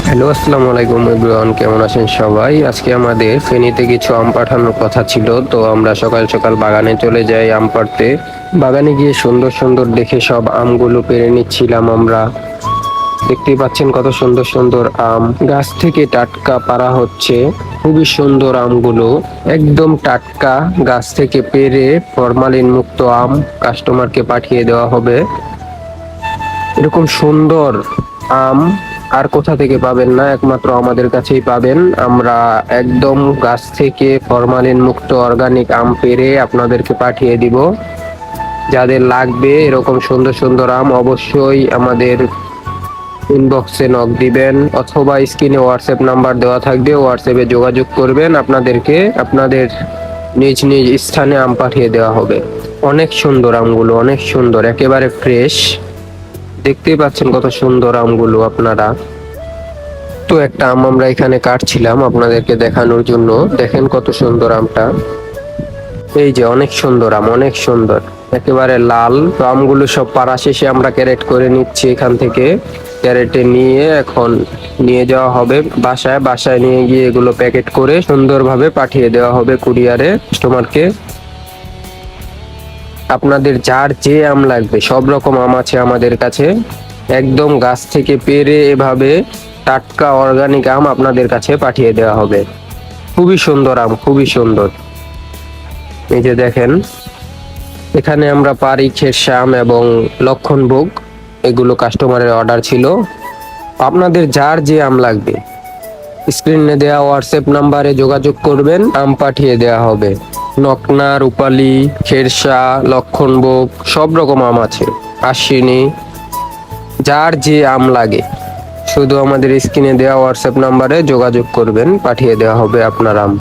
Hello, আসসালামু আলাইকুম everyone, কেমন আছেন সবাই? আজকে আমাদের ফেনীতে কিছু আম পাঠানোর কথা ছিল, তো আমরা সকাল সকাল বাগানে চলে যাই আম পাড়তে। বাগানে গিয়ে সুন্দর সুন্দর দেখে সব আমগুলো পেড়ে নিচ্ছিলাম আমরা। দেখতেই পাচ্ছেন কত সুন্দর সুন্দর আম গাছ থেকে টাটকা পাড়া হচ্ছে। খুবই সুন্দর আমগুলো, একদম টাটকা গাছ থেকে পেড়ে ফরমালিন মুক্ত আম কাস্টমারকে পাঠিয়ে দেওয়া হবে। এরকম সুন্দর আম আর কোথা থেকে পাবেন না, একমাত্র আমাদের কাছেই পাবেন। আমরা একদম গাছ থেকে ফরমালিন মুক্ত অর্গানিক আম পেড়ে আপনাদেরকে পাঠিয়ে দিব। যাদের লাগবে এরকম সুন্দর সুন্দর আম, অবশ্যই আমাদের ইনবক্সে নক দিবেন অথবা স্ক্রিনে হোয়াটসঅ্যাপ নাম্বার দেওয়া থাকবে, হোয়াটসঅ্যাপে যোগাযোগ করবেন, আপনাদেরকে আপনাদের নিজ নিজ স্থানে আম পাঠিয়ে দেওয়া হবে। অনেক সুন্দর আমগুলো, অনেক সুন্দর, একেবারে ফ্রেশ। দেখতেই পাচ্ছেন কত সুন্দর আমগুলো আপনারা। তো একটা আম আমরা এখানে কাটছিলাম আপনাদেরকে দেখানোর জন্য। দেখেন কত সুন্দর আমটা, এই যে অনেক সুন্দর আম, অনেক সুন্দর, একেবারে লাল। তো আমগুলো সব পাড়া শেষে আমরা ক্যারেট করে নিচ্ছি এখান থেকে। ক্যারেটে নিয়ে এখন নিয়ে যাওয়া হবে বাসায়। বাসায় নিয়ে গিয়ে এগুলো প্যাকেট করে সুন্দরভাবে পাঠিয়ে দেওয়া হবে কুরিয়ারে কাস্টমারকে। আপনাদের যার যে আম লাগবে সব রকম আম আছে আমাদের কাছে। একদম গাছ থেকে পেড়ে এভাবে টাটকা অর্গানিক আম আপনাদের কাছে পাঠিয়ে দেওয়া হবে। খুবই সুন্দর আম, খুবই সুন্দর। এই যে দেখেন, এখানে আমরা পারি, খেরসা আম এবং লক্ষণভোগ, এগুলো কাস্টমারের অর্ডার ছিল। আপনাদের যার যে আম লাগবে স্ক্রিনে দেওয়া হোয়াটসঅ্যাপ নাম্বারে যোগাযোগ করবেন, আম পাঠিয়ে দেওয়া হবে। নকনা, রূপালী, খেরসা, লক্ষণভোগ সব রকম আম আছে, আশ্বিনী, যার যে আম লাগে শুধু আমাদের স্ক্রিনে দেওয়া হোয়াটসঅ্যাপ নাম্বারে যোগাযোগ করবেন, পাঠিয়ে দেওয়া হবে আপনার আম।